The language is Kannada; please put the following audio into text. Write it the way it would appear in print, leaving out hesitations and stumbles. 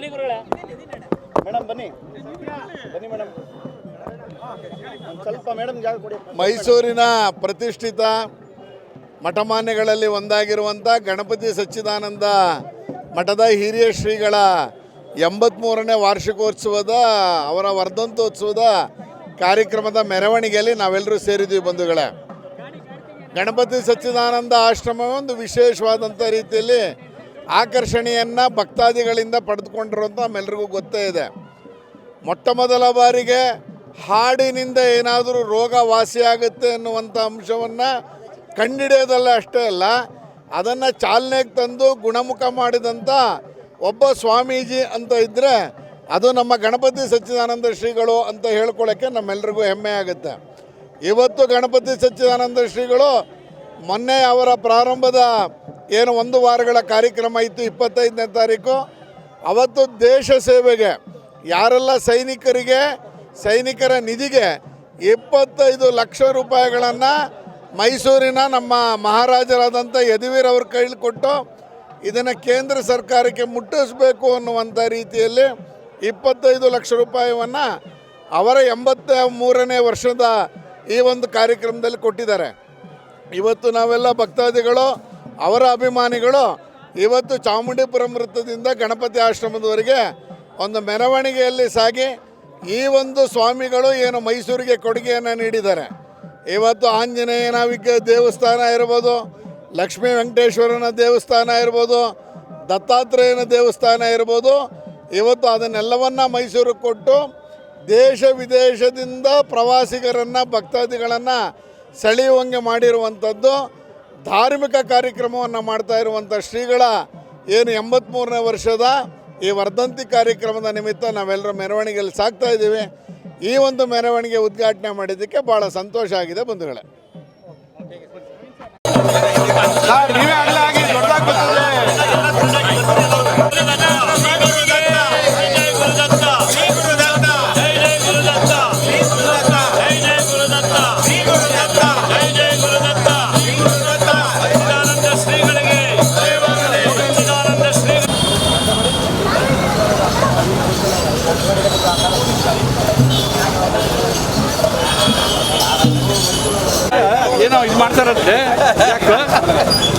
ಮೇಡಮ್ ಬನ್ನಿ ಬನ್ನಿ ಮೇಡಮ್ ಸ್ವಲ್ಪ ಮೇಡಮ್ ಜಾಗ ಕೊಡಿ. ಮೈಸೂರಿನ ಪ್ರತಿಷ್ಠಿತ ಮಠಮಾನ್ಯಗಳಲ್ಲಿ ಒಂದಾಗಿರುವಂಥ ಗಣಪತಿ ಸಚ್ಚಿದಾನಂದ ಮಠದ ಹಿರಿಯ ಶ್ರೀಗಳ 83ನೇ ವಾರ್ಷಿಕೋತ್ಸವದ ಅವರ ವರ್ಧಂತೋತ್ಸವದ ಕಾರ್ಯಕ್ರಮದ ಮೆರವಣಿಗೆಯಲ್ಲಿ ನಾವೆಲ್ಲರೂ ಸೇರಿದ್ದೀವಿ ಬಂಧುಗಳೇ. ಗಣಪತಿ ಸಚ್ಚಿದಾನಂದ ಆಶ್ರಮ ಒಂದು ವಿಶೇಷವಾದಂಥ ರೀತಿಯಲ್ಲಿ ಆಕರ್ಷಣೆಯನ್ನು ಭಕ್ತಾದಿಗಳಿಂದ ಪಡೆದುಕೊಂಡಿರುವಂಥ ನಮ್ಮೆಲ್ಲರಿಗೂ ಗೊತ್ತೇ ಇದೆ. ಮೊಟ್ಟ ಮೊದಲ ಬಾರಿಗೆ ಹಾಡಿನಿಂದ ಏನಾದರೂ ರೋಗ ವಾಸಿಯಾಗುತ್ತೆ ಅನ್ನುವಂಥ ಅಂಶವನ್ನು ಕಂಡುಹಿಡಿಯೋದಲ್ಲ ಅಷ್ಟೇ ಅಲ್ಲ, ಅದನ್ನು ಚಾಲನೆಗೆ ತಂದು ಗುಣಮುಖ ಮಾಡಿದಂಥ ಒಬ್ಬ ಸ್ವಾಮೀಜಿ ಅಂತ ಇದ್ದರೆ ಅದು ನಮ್ಮ ಗಣಪತಿ ಸಚ್ಚಿದಾನಂದ ಶ್ರೀಗಳು ಅಂತ ಹೇಳ್ಕೊಳ್ಳೋಕ್ಕೆ ನಮ್ಮೆಲ್ಲರಿಗೂ ಹೆಮ್ಮೆ ಆಗುತ್ತೆ. ಇವತ್ತು ಗಣಪತಿ ಸಚ್ಚಿದಾನಂದ ಶ್ರೀಗಳು ಮೊನ್ನೆ ಅವರ ಪ್ರಾರಂಭದ ಏನು 1 ವಾರಗಳ ಕಾರ್ಯಕ್ರಮ ಇತ್ತು 25ನೇ ತಾರೀಕು, ಅವತ್ತು ದೇಶ ಸೇವೆಗೆ ಯಾರೆಲ್ಲ ಸೈನಿಕರ ನಿಧಿಗೆ 25 ಲಕ್ಷ ರೂಪಾಯಿಗಳನ್ನು ಮೈಸೂರಿನ ನಮ್ಮ ಮಹಾರಾಜರಾದಂಥ ಯದುವೀರವ್ರ ಕೈಲಿ ಕೊಟ್ಟು ಇದನ್ನು ಕೇಂದ್ರ ಸರ್ಕಾರಕ್ಕೆ ಮುಟ್ಟಿಸಬೇಕು ಅನ್ನುವಂಥ ರೀತಿಯಲ್ಲಿ 25 ಲಕ್ಷ ರೂಪಾಯಿಯನ್ನು ಅವರ 83ನೇ ವರ್ಷದ ಈ ಒಂದು ಕಾರ್ಯಕ್ರಮದಲ್ಲಿ ಕೊಟ್ಟಿದ್ದಾರೆ. ಇವತ್ತು ನಾವೆಲ್ಲ ಭಕ್ತಾದಿಗಳು ಅವರ ಅಭಿಮಾನಿಗಳು ಇವತ್ತು ಚಾಮುಂಡಿಪುರಂ ವೃತ್ತದಿಂದ ಗಣಪತಿ ಆಶ್ರಮದವರೆಗೆ ಒಂದು ಮೆರವಣಿಗೆಯಲ್ಲಿ ಸಾಗಿ ಈ ಒಂದು ಸ್ವಾಮಿಗಳು ಏನು ಮೈಸೂರಿಗೆ ಕೊಡುಗೆಯನ್ನು ನೀಡಿದ್ದಾರೆ. ಇವತ್ತು ಆಂಜನೇಯನ ದೇವಸ್ಥಾನ ಇರ್ಬೋದು, ಲಕ್ಷ್ಮೀ ವೆಂಕಟೇಶ್ವರನ ದೇವಸ್ಥಾನ ಇರ್ಬೋದು, ದತ್ತಾತ್ರೇಯನ ದೇವಸ್ಥಾನ ಇರ್ಬೋದು, ಇವತ್ತು ಅದನ್ನೆಲ್ಲವನ್ನು ಮೈಸೂರಿಗೆ ಕೊಟ್ಟು ದೇಶ ವಿದೇಶದಿಂದ ಪ್ರವಾಸಿಗರನ್ನು ಭಕ್ತಾದಿಗಳನ್ನು ಸೆಳೆಯುವಂಗೆ ಮಾಡಿರುವಂಥದ್ದು. ಧಾರ್ಮಿಕ ಕಾರ್ಯಕ್ರಮವನ್ನು ಮಾಡ್ತಾ ಇರುವಂಥ ಶ್ರೀಗಳ ಏನು 83ನೇ ವರ್ಷದ ಈ ವರ್ಧಂತಿ ಕಾರ್ಯಕ್ರಮದ ನಿಮಿತ್ತ ನಾವೆಲ್ಲರೂ ಮೆರವಣಿಗೆಯಲ್ಲಿ ಸಾಗ್ತಾ ಇದ್ದೀವಿ. ಈ ಒಂದು ಮೆರವಣಿಗೆ ಉದ್ಘಾಟನೆ ಮಾಡಿದ್ದಕ್ಕೆ ಭಾಳ ಸಂತೋಷ ಆಗಿದೆ ಬಂಧುಗಳೇ. ಏನೋ ಇದು ಮಾಡ್ತಾರಂತೆ ಯಾಕೆ